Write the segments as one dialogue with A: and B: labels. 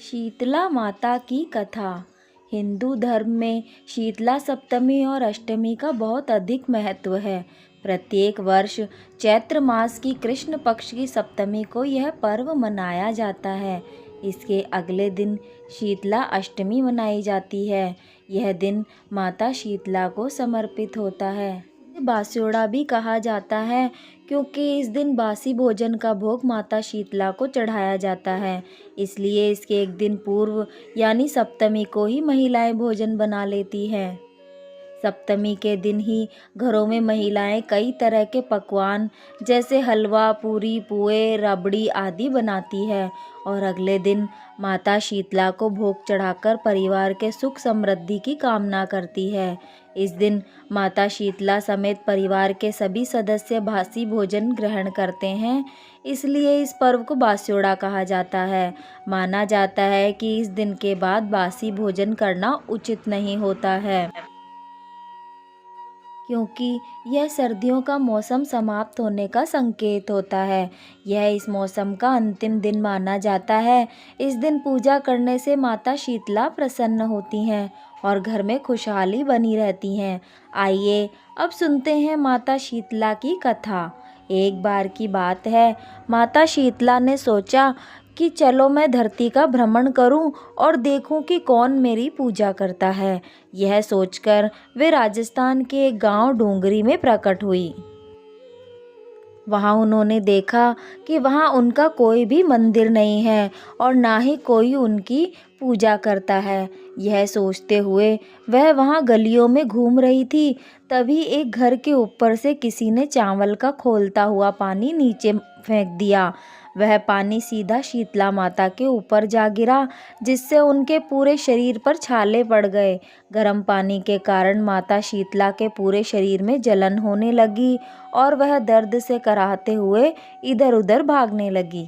A: शीतला माता की कथा। हिंदू धर्म में शीतला सप्तमी और अष्टमी का बहुत अधिक महत्व है। प्रत्येक वर्ष चैत्र मास की कृष्ण पक्ष की सप्तमी को यह पर्व मनाया जाता है। इसके अगले दिन शीतला अष्टमी मनाई जाती है। यह दिन माता शीतला को समर्पित होता है। बास्योड़ा भी कहा जाता है क्योंकि इस दिन बासी भोजन का भोग माता शीतला को चढ़ाया जाता है। इसलिए इसके एक दिन पूर्व यानी सप्तमी को ही महिलाएं भोजन बना लेती हैं। सप्तमी के दिन ही घरों में महिलाएं कई तरह के पकवान जैसे हलवा, पूरी, पुए, रबड़ी आदि बनाती है और अगले दिन माता शीतला को भोग चढ़ाकर परिवार के सुख समृद्धि की कामना करती है। इस दिन माता शीतला समेत परिवार के सभी सदस्य बासी भोजन ग्रहण करते हैं। इसलिए इस पर्व को बास्योड़ा कहा जाता है। माना जाता है कि इस दिन के बाद बासी भोजन करना उचित नहीं होता है, क्योंकि यह सर्दियों का मौसम समाप्त होने का संकेत होता है। यह इस मौसम का अंतिम दिन माना जाता है। इस दिन पूजा करने से माता शीतला प्रसन्न होती हैं और घर में खुशहाली बनी रहती है। आइए अब सुनते हैं माता शीतला की कथा। एक बार की बात है, माता शीतला ने सोचा कि चलो मैं धरती का भ्रमण करूं और देखूं कि कौन मेरी पूजा करता है। यह सोचकर वे राजस्थान के एक गांव डोंगरी में प्रकट हुई। वहां उन्होंने देखा कि वहां उनका कोई भी मंदिर नहीं है और ना ही कोई उनकी पूजा करता है। यह सोचते हुए वह वहां गलियों में घूम रही थी। तभी एक घर के ऊपर से किसी ने चावल का खौलता हुआ पानी नीचे फेंक दिया। वह पानी सीधा शीतला माता के ऊपर जा गिरा, जिससे उनके पूरे शरीर पर छाले पड़ गए। गर्म पानी के कारण माता शीतला के पूरे शरीर में जलन होने लगी और वह दर्द से कराहते हुए इधर उधर भागने लगी।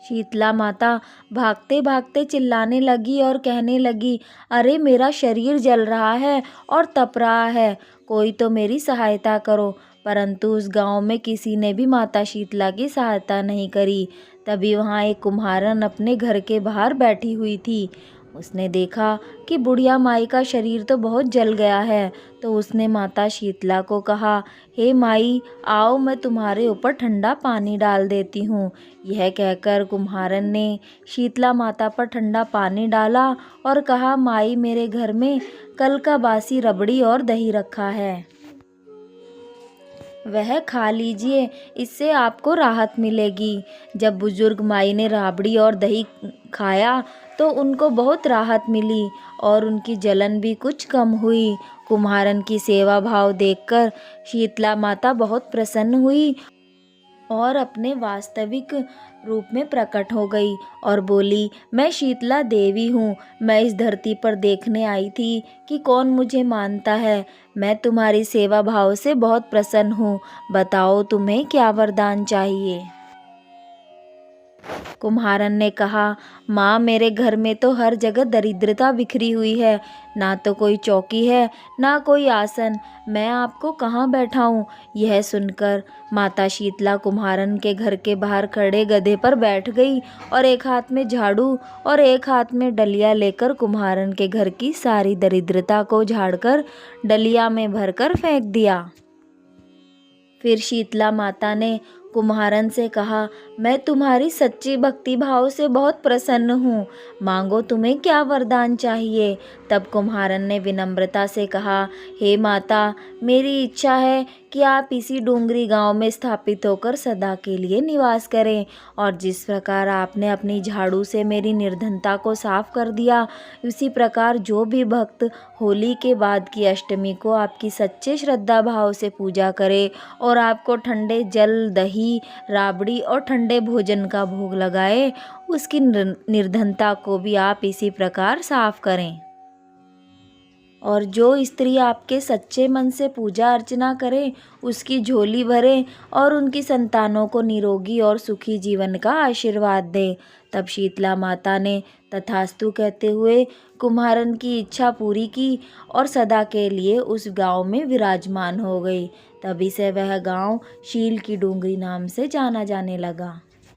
A: शीतला माता भागते भागते चिल्लाने लगी और कहने लगी, अरे मेरा शरीर जल रहा है और तप रहा है, कोई तो मेरी सहायता करो। परंतु उस गांव में किसी ने भी माता शीतला की सहायता नहीं करी। तभी वहां एक कुम्हारन अपने घर के बाहर बैठी हुई थी। उसने देखा कि बुढ़िया माई का शरीर तो बहुत जल गया है, तो उसने माता शीतला को कहा, हे माई, आओ मैं तुम्हारे ऊपर ठंडा पानी डाल देती हूँ। यह कहकर कुम्हारन ने शीतला माता पर ठंडा पानी डाला और कहा, माई मेरे घर में कल का बासी रबड़ी और दही रखा है, वह खा लीजिए, इससे आपको राहत मिलेगी। जब बुजुर्ग माई ने राबड़ी और दही खाया तो उनको बहुत राहत मिली और उनकी जलन भी कुछ कम हुई। कुम्हारन की सेवा भाव देखकर शीतला माता बहुत प्रसन्न हुई और अपने वास्तविक रूप में प्रकट हो गई और बोली, मैं शीतला देवी हूँ। मैं इस धरती पर देखने आई थी कि कौन मुझे मानता है। मैं तुम्हारी सेवा भाव से बहुत प्रसन्न हूँ। बताओ तुम्हें क्या वरदान चाहिए। कुम्हारन ने कहा, माँ मेरे घर में तो हर जगह दरिद्रता बिखरी हुई है, ना तो कोई चौकी है ना कोई आसन, मैं आपको कहाँ बैठाऊँ। यह सुनकर माता शीतला कुम्हारन के घर के बाहर खड़े गधे पर बैठ गई और एक हाथ में झाड़ू और एक हाथ में डलिया लेकर कुम्हारन के घर की सारी दरिद्रता को झाड़कर डलिया में भरकर फेंक दिया। फिर शीतला माता ने कुम्हारन से कहा, मैं तुम्हारी सच्ची भक्ति भाव से बहुत प्रसन्न हूँ, मांगो तुम्हें क्या वरदान चाहिए। तब कुम्हारन ने विनम्रता से कहा, हे माता, मेरी इच्छा है कि आप इसी डोंगरी गांव में स्थापित होकर सदा के लिए निवास करें और जिस प्रकार आपने अपनी झाड़ू से मेरी निर्धनता को साफ कर दिया, उसी प्रकार जो भी भक्त होली के बाद की अष्टमी को आपकी सच्चे श्रद्धा भाव से पूजा करे और आपको ठंडे जल, दही, राबड़ी और ठंडे भोजन का भोग लगाए, उसकी निर्धनता को भी आप इसी प्रकार साफ करें। और जो स्त्री आपके सच्चे मन से पूजा अर्चना करे, उसकी झोली भरे और उनकी संतानों को निरोगी और सुखी जीवन का आशीर्वाद दे। तब शीतला माता ने तथास्तु कहते हुए कुम्हारन की इच्छा पूरी की और सदा के लिए उस गांव में विराजमान हो गई। तभी से वह गांव शील की डोंगरी नाम से जाना जाने लगा।